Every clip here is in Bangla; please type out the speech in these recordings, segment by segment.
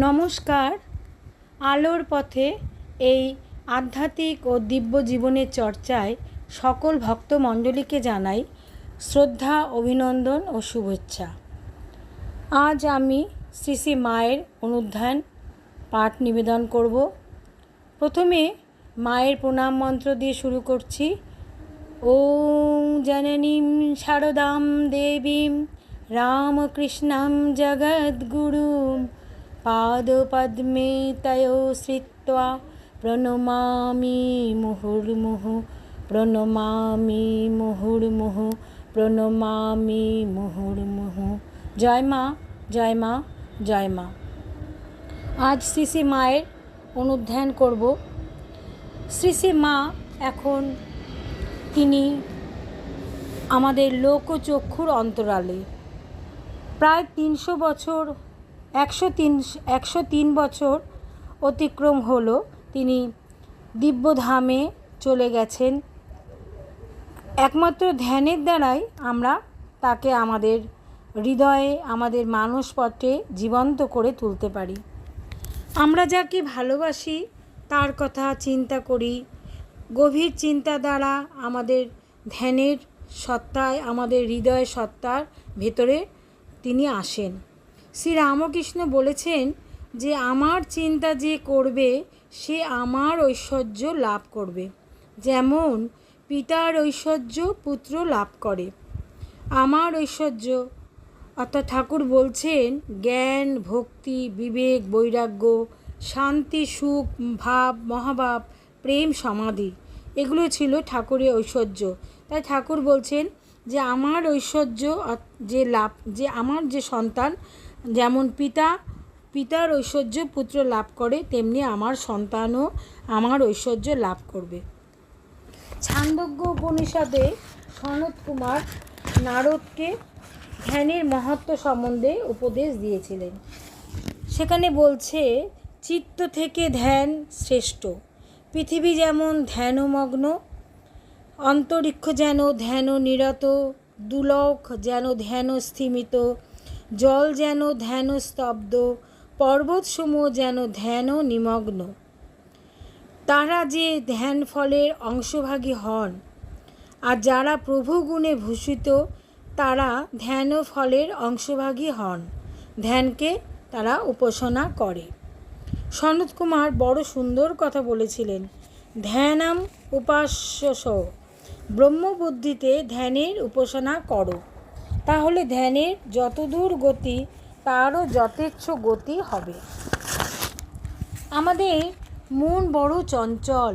নমস্কার। আলোর পথে এই আধ্যাত্মিক ও দিব্য জীবনের চর্চায় সকল ভক্তমণ্ডলীকে জানাই শ্রদ্ধা, অভিনন্দন ও শুভেচ্ছা। আজ আমি শ্রী শ্রী মায়ের অনুধ্যান পাঠ নিবেদন করব। প্রথমে মায়ের প্রণাম মন্ত্র দিয়ে শুরু করছি। ওং জননীম শারদাম দেবীম রামকৃষ্ণাম জগদ্গুরুম পাদপদ্মে তয়ো শ্রিত্বা প্রণমামি মুহুর্মুহু প্রণমামি মুহুর্মুহু প্রণমামি মুহুর্মুহু। জয় মা, জয় মা, জয় মা। আজ শ্রী শ্রী মায়ের অনুধ্যান করব। শ্রী শ্রী মা এখন তিনি আমাদের লোকচক্ষুর অন্তরালে। প্রায় 300 বছর 103 বছর অতিক্রম হলো তিনি দিব্যধামে চলে গেছেন। একমাত্র ধ্যানের দ্বারাই আমরা তাকে আমাদের হৃদয়ে, আমাদের মানসপটে জীবন্ত করে তুলতে পারি। আমরা যাকে ভালোবাসি তার কথা চিন্তা করি। গভীর চিন্তা দ্বারা আমাদের ধ্যানের সত্তায়, আমাদের হৃদয় সত্তার ভেতরে তিনি আসেন। শ্রী রামকৃষ্ণ বলেছেন যে আমার চিন্তা যে করবে সে আমার ঐশ্বর্য লাভ করবে, যেমন পিতার ঐশ্বর্য পুত্র লাভ করে। আমার ঐশ্বর্য অর্থাৎ ঠাকুর বলছেন জ্ঞান, ভক্তি, বিবেক, বৈরাগ্য, শান্তি, সুখ, ভাব, মহাভাব, প্রেম, সমাধি, এগুলো ছিল ঠাকুরের ঐশ্বর্য। তাই ঠাকুর বলছেন যে আমার ঐশ্বর্য যে আমার যে সন্তান, যেমন পিতার ঐশ্বর্য পুত্র লাভ করে, তেমনি আমার সন্তানও আমার ঐশ্বর্য লাভ করবে। ছান্দোগ্য উপনিষদে সনত কুমার নারদকে ধ্যানের মহত্ব সম্বন্ধে উপদেশ দিয়েছিলেন। সেখানে বলছে, চিত্ত থেকে ধ্যান শ্রেষ্ঠ। পৃথিবী যেমন ধ্যানমগ্ন, অন্তরিক্ষ যেন ধ্যান নিরত, দুলক যেন ধ্যান স্থিমিত, জল যেন ধ্যান স্তব্ধ, পর্বতসমূহ যেন ধ্যান নিমগ্ন। তারা যে ধ্যান ফলের অংশভাগী হন, আর যারা প্রভু গুণে ভূষিত তারা ধ্যান ফলের অংশভাগী হন। ধ্যানকে তারা উপাসনা করে। সনত কুমার বড় সুন্দর কথা বলেছিলেন। ধ্যানাম উপাস্যস, ব্রহ্মবুদ্ধিতে ধ্যানের উপাসনা করো, তাহলে ধ্যানের যতদূর গতি তারও যথেচ্ছ গতি হবে। আমাদের মন বড় চঞ্চল।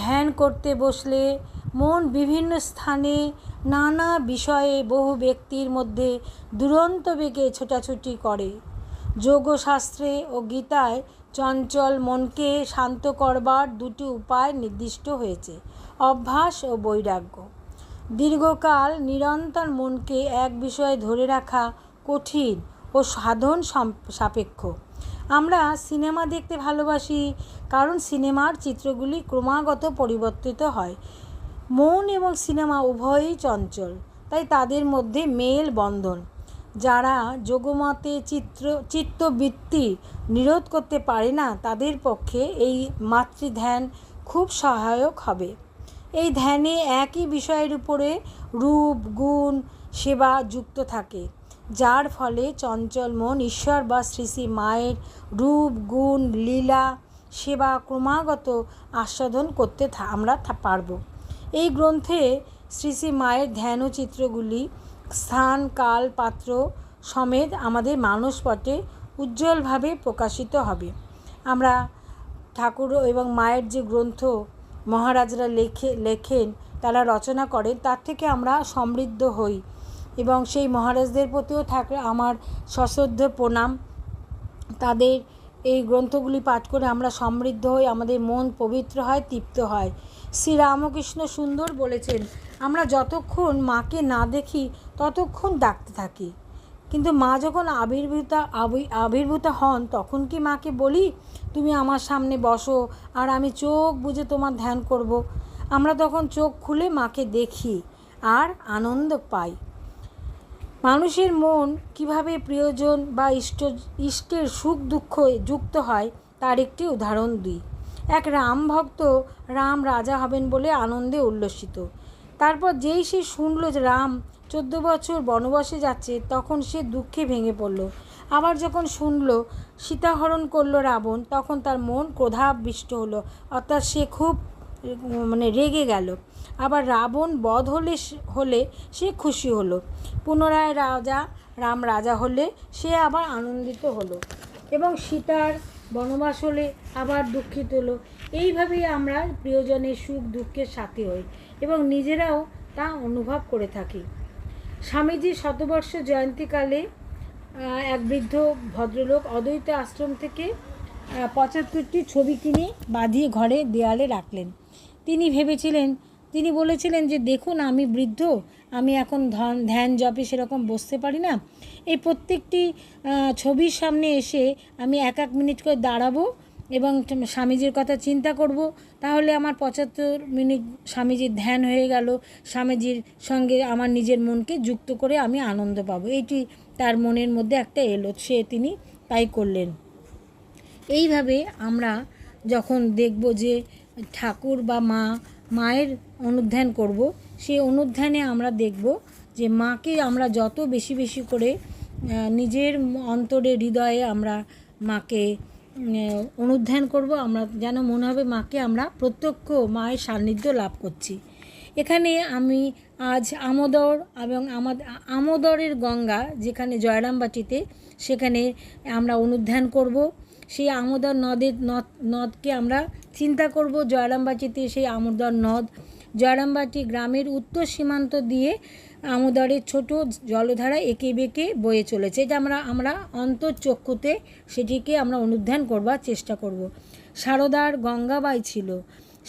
ধ্যান করতে বসলে মন বিভিন্ন স্থানে নানা বিষয়ে বহু ব্যক্তির মধ্যে দুরন্ত বেগে ছোটাছুটি করে। যোগশাস্ত্রে ও গীতায় চঞ্চল মনকে শান্ত করবার 2টি উপায় নির্দিষ্ট হয়েছে, অভ্যাস ও বৈরাগ্য। দীর্ঘকাল নিরন্তর মনকে এক বিষয়ে ধরে রাখা কঠিন ও সাধন সাপেক্ষ। আমরা সিনেমা দেখতে ভালোবাসি, কারণ সিনেমার চিত্রগুলি ক্রমাগত পরিবর্তিত হয়। মন এবং সিনেমা উভয়ই চঞ্চল, তাই তাদের মধ্যে মেল বন্ধন। যারা যোগমতে চিত্তবৃত্তি নিরোধ করতে পারে না, তাদের পক্ষে এই মাতৃধ্যান খুব সহায়ক হবে। এই ধ্যানে একই বিষয়ের উপরে রূপ, গুণ, সেবা যুক্ত থাকে, যার ফলে চঞ্চল মন ঈশ্বর বা শ্রী শ্রী মায়ের রূপ, গুণ, লীলা, সেবা ক্রমাগত আস্বাদন করতে আমরা পারব। এই গ্রন্থে শ্রী শ্রী মায়ের ধ্যান ও চিত্রগুলি স্থান, কাল, পাত্র সমেত আমাদের মানসপটে উজ্জ্বলভাবে প্রকাশিত হবে। আমরা ঠাকুর এবং মায়ের যে গ্রন্থ মহারাজরা লেখেন, তারা রচনা করেন, তার থেকে আমরা সমৃদ্ধ হই এবং সেই মহারাজদের প্রতিও থাকে আমার সশ্রদ্ধ প্রণাম। তাদের এই গ্রন্থগুলি পাঠ করে আমরা সমৃদ্ধ হই, আমাদের মন পবিত্র হয়, তৃপ্ত হয়। শ্রী রামকৃষ্ণ সুন্দর বলেছেন, আমরা যতক্ষণ মাকে না দেখি ততক্ষণ ডাকতে থাকি, কিন্তু মা যখন আবির্ভূত হন তখন কি মাকে বলি তুমি আমার সামনে বসো আর আমি চোখ বুজে তোমার ধ্যান করব? আমরা তখন চোখ খুলে মাকে দেখি আর আনন্দ পাই। মানুষের মন কিভাবে প্রিয়জন বা ইষ্টের সুখ দুঃখ যুক্ত হয় তার একটি উদাহরণ দিই। এক রাম ভক্ত রাম রাজা হবেন বলে আনন্দে উল্লসিত। তারপর যেই সে শুনল যে রাম 14 বছর বনবাসে যাচ্ছে, তখন সে দুঃখে ভেঙে পড়ল। আবার যখন শুনল সীতাহরণ করল রাবণ, তখন তার মন ক্রোধাবিষ্ট হলো, অর্থাৎ সে খুব রেগে গেল। আবার রাবণ বধ হলে সে খুশি হলো। পুনরায় রাম রাজা হলে সে আবার আনন্দিত হলো, এবং সীতার বনবাস হলে আবার দুঃখিত হলো। এইভাবেই আমরা প্রিয়জনের সুখ দুঃখের সাথী হই এবং নিজেরাও তা অনুভব করে থাকি। স্বামীজির শতবর্ষ জয়ন্তীকালে এক বৃদ্ধ ভদ্রলোক অদ্বৈত আশ্রম থেকে 75টি ছবি কিনে বাঁধিয়ে ঘরে দেয়ালে রাখলেন। তিনি বলেছিলেন যে দেখুন, আমি বৃদ্ধ, আমি এখন ধ্যান জপে সেরকম বসতে পারি না। এই প্রত্যেকটি ছবির সামনে এসে আমি এক মিনিট করে দাঁড়াবো এবং স্বামীজির কথা চিন্তা করব, তাহলে আমার 75 মিনিট স্বামীজির ধ্যান হয়ে গেল। স্বামীজির সঙ্গে আমার নিজের মনকে যুক্ত করে আমি আনন্দ পাবো। এইটি তার মনের মধ্যে একটা এলো, তিনি তাই করলেন। এইভাবে আমরা যখন দেখব যে ঠাকুর বা মায়ের অনুধ্যান করব, সেই অনুধ্যানে আমরা দেখব যে মাকে আমরা যত বেশি বেশি করে নিজের অন্তরে হৃদয়ে আমরা মাকে অনুধ্যান করব, আমরা যেন মনে হবে মাকে আমরা প্রত্যক্ষ মায়ের সান্নিধ্য লাভ করছি। এখানে আমি আজ আমোদর এবং আমোদরের গঙ্গা যেখানে জয়রামবাটিতে, সেখানে আমরা অনুধ্যান করব। সেই আমোদর নদকে আমরা চিন্তা করব। জয়রামবাটিতে সেই আমোদর নদ, জয়রামবাটি গ্রামের উত্তর সীমান্ত দিয়ে আমোদরের ছোট জলধারা এঁকে বেঁকে বয়ে চলেছে। এটা আমরা অন্তর্চক্ষুতে সেটিকে আমরা অনুধ্যান করবার চেষ্টা করব। সারদার গঙ্গাবাই ছিল,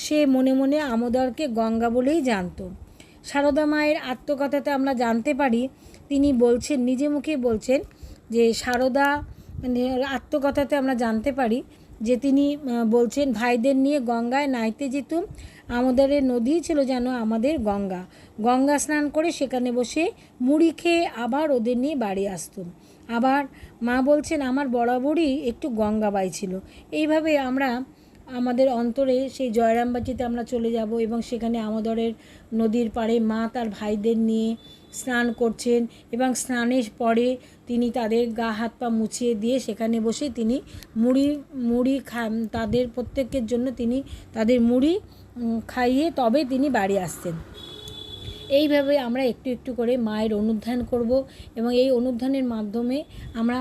সে মনে মনে আমোদরকে গঙ্গা বলেই জানত। সারদা মায়ের আত্মকথাতে আমরা জানতে পারি, তিনি বলছেন, নিজে মুখে বলছেন যে সারদা আত্মকথাতে আমরা জানতে পারি যে তিনি বলছেন, ভাইদের নিয়ে গঙ্গায় নাইতে যেতুম, আমাদের নদী ছিল যেন আমাদের গঙ্গা স্নান করে সেখানে বসে মুড়ি খেয়ে আবার ওদের নিয়ে বাড়ি আসতুম। আবার মা বলছেন, আমার বরাবরই একটু গঙ্গাবাই ছিল। এইভাবে আমরা আমাদের অন্তরে সেই জয়রামবাটিতে আমরা চলে যাব এবং সেখানে আমোদরের নদীর পাড়ে মা তার ভাইদের নিয়ে স্নান করছেন এবং স্নানের পরে তিনি তাদের গা হাত পা মুছিয়ে দিয়ে সেখানে বসে তিনি মুড়ি তাদের প্রত্যেকের জন্য তিনি তাদের মুড়ি খাইয়ে তবে তিনি বাড়ি আসতেন। এইভাবে আমরা একটু একটু করে মায়ের অনুধ্যান করব এবং এই অনুধ্যানের মাধ্যমে আমরা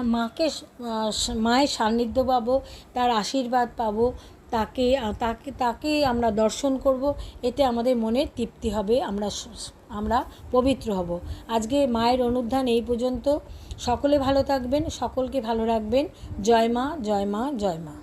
মায়ের সান্নিধ্য পাবো, তার আশীর্বাদ পাবো, তাকে আমরা দর্শন করব। এতে আমাদের মনে তৃপ্তি হবে, আমরা পবিত্র হব। আজকে মায়ের অনুধ্যান এই পর্যন্ত। সকলে ভালো থাকবেন, সকলকে ভালো রাখবেন। জয় মা, জয় মা, জয় মা।